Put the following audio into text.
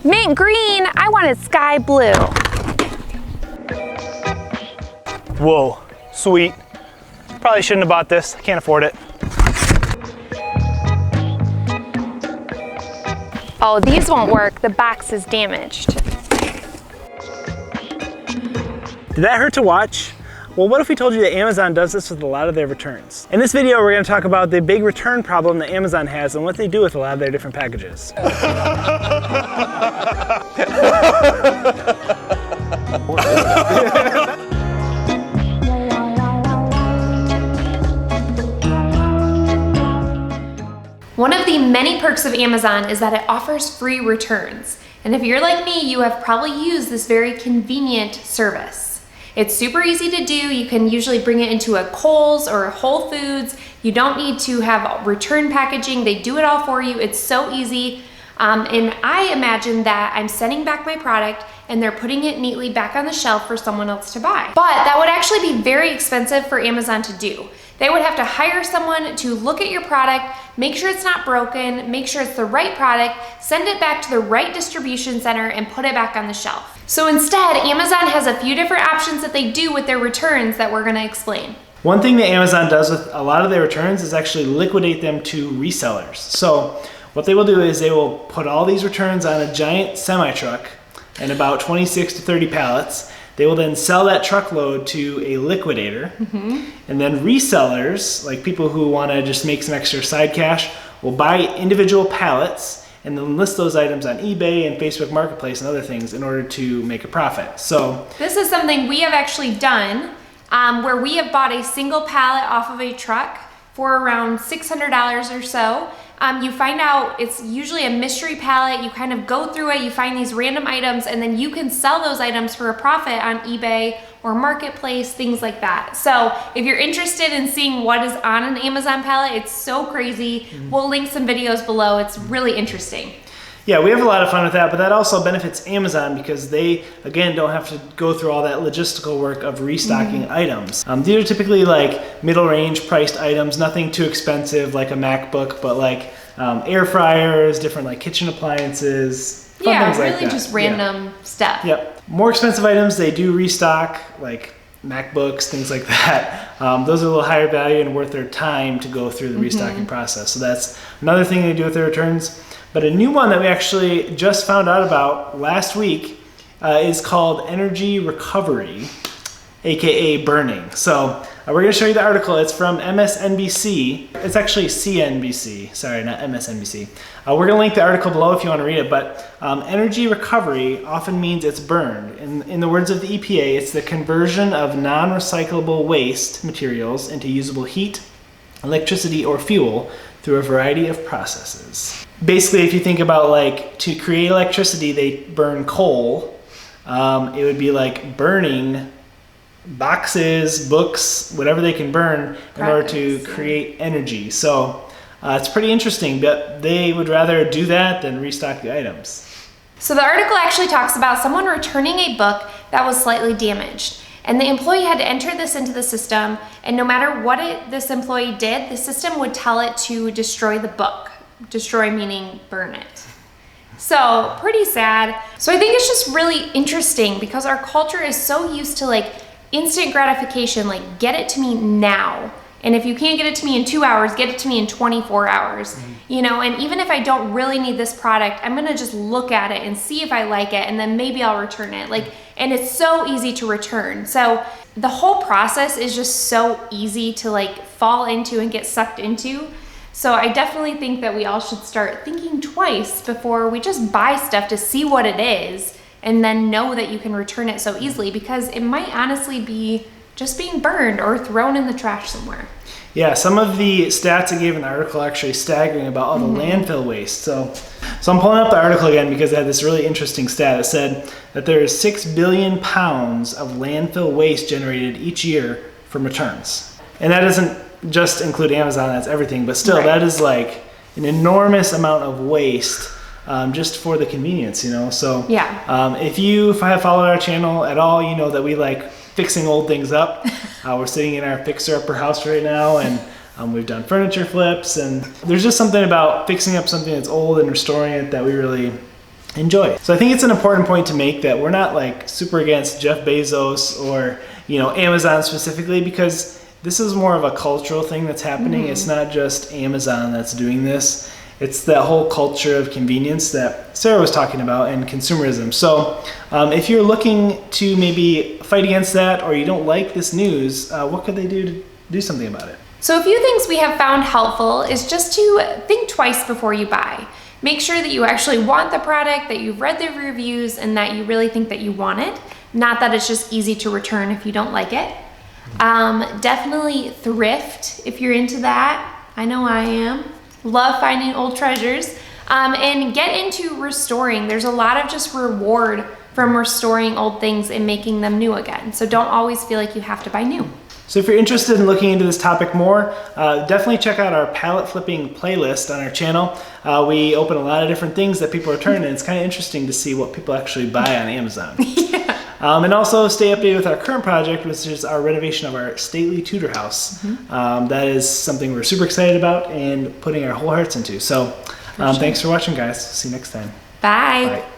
Mint green, I wanted sky blue. Whoa, sweet. Probably shouldn't have bought this, can't afford it. Oh, these won't work, the box is damaged. Did that hurt to watch? Well, what if we told you that Amazon does this with a lot of their returns? In this video, we're gonna talk about the big return problem that Amazon has and what they do with a lot of their different packages. One of the many perks of Amazon is that it offers free returns. And if you're like me, you have probably used this very convenient service. It's super easy to do. You can usually bring it into a Kohl's or a Whole Foods. You don't need to have return packaging. They do it all for you. It's so easy. And I imagine that I'm sending back my product and they're putting it neatly back on the shelf for someone else to buy. But that would actually be very expensive for Amazon to do. They would have to hire someone to look at your product, make sure it's not broken, make sure it's the right product, send it back to the right distribution center, and put it back on the shelf. So instead, Amazon has a few different options that they do with their returns that we're gonna explain. One thing that Amazon does with a lot of their returns is actually liquidate them to resellers. So what they will do is they will put all these returns on a giant semi-truck and about 26 to 30 pallets. They will then sell that truckload to a liquidator, and then resellers, like people who want to just make some extra side cash, will buy individual pallets and then list those items on eBay and Facebook Marketplace and other things in order to make a profit. So this is something we have actually done, where we have bought a single pallet off of a truck for around $600 or so. You find out it's usually a mystery pallet. You kind of go through it, you find these random items, and then you can sell those items for a profit on eBay or Marketplace, things like that. So if you're interested in seeing what is on an Amazon pallet, it's so crazy. We'll link some videos below. It's really interesting. yeah, we have a lot of fun with that, but that also benefits Amazon because they, again, don't have to go through all that logistical work of restocking items. These are typically like middle range priced items, nothing too expensive like a MacBook, but like air fryers, different like kitchen appliances, fun things really like that. just random stuff. Yep. More expensive items, they do restock, like MacBooks, things like that. Those are a little higher value and worth their time to go through the restocking process. So that's another thing they do with their returns. But a new one that we actually just found out about last week is called energy recovery, aka burning. So we're going to show you the article. It's from MSNBC. It's actually CNBC. Sorry, not MSNBC. We're going to link the article below if you want to read it. But energy recovery often means it's burned. In the words of the EPA, it's the conversion of non-recyclable waste materials into usable heat, electricity, or fuel through a variety of processes. Basically, if you think about like to create electricity, they burn coal. It would be like burning boxes, books, whatever they can burn in order to create energy. So it's pretty interesting, but they would rather do that than restock the items. So the article actually talks about someone returning a book that was slightly damaged. And the employee had to enter this into the system, and no matter what this employee did, the system would tell it to destroy the book. Destroy meaning burn it. So pretty sad. So I think it's just really interesting because our culture is so used to like instant gratification, like get it to me now. And if you can't get it to me in 2 hours, get it to me in 24 hours. You know, and even if I don't really need this product, I'm gonna just look at it and see if I like it, and then maybe I'll return it. Like, and it's so easy to return. So the whole process is just so easy to like fall into and get sucked into. So I definitely think that we all should start thinking twice before we just buy stuff to see what it is and then know that you can return it so easily, because it might honestly be just being burned or thrown in the trash somewhere. Yeah, some of the stats I gave in the article are actually staggering about all the landfill waste. So I'm pulling up the article again because it had this really interesting stat. It said that there is 6 billion pounds of landfill waste generated each year from returns. And that doesn't just include Amazon, that's everything, but still that is like an enormous amount of waste just for the convenience, you know? So if you have followed our channel at all, you know that we like fixing old things up. We're sitting in our fixer-upper house right now, and we've done furniture flips, and there's just something about fixing up something that's old and restoring it that we really enjoy. So I think it's an important point to make that we're not like super against Jeff Bezos or, you know, Amazon specifically, because this is more of a cultural thing that's happening. It's not just Amazon that's doing this. It's that whole culture of convenience that Sarah was talking about and consumerism. So if you're looking to maybe fight against that, or you don't like this news, what could they do to do something about it? So a few things we have found helpful is just to think twice before you buy. Make sure that you actually want the product, that you've read the reviews, and that you really think that you want it. Not that it's just easy to return if you don't like it. Definitely thrift if you're into that. I know I am. Love finding old treasures. And get into restoring. There's a lot of just reward from restoring old things and making them new again. So don't always feel like you have to buy new. So if you're interested in looking into this topic more, definitely check out our pallet flipping playlist on our channel. We open a lot of different things that people return, and it's kind of interesting to see what people actually buy on Amazon. Yeah. And also stay updated with our current project, which is our renovation of our stately Tudor house. That is something we're super excited about and putting our whole hearts into. So thanks for watching, guys. See you next time. Bye. Bye.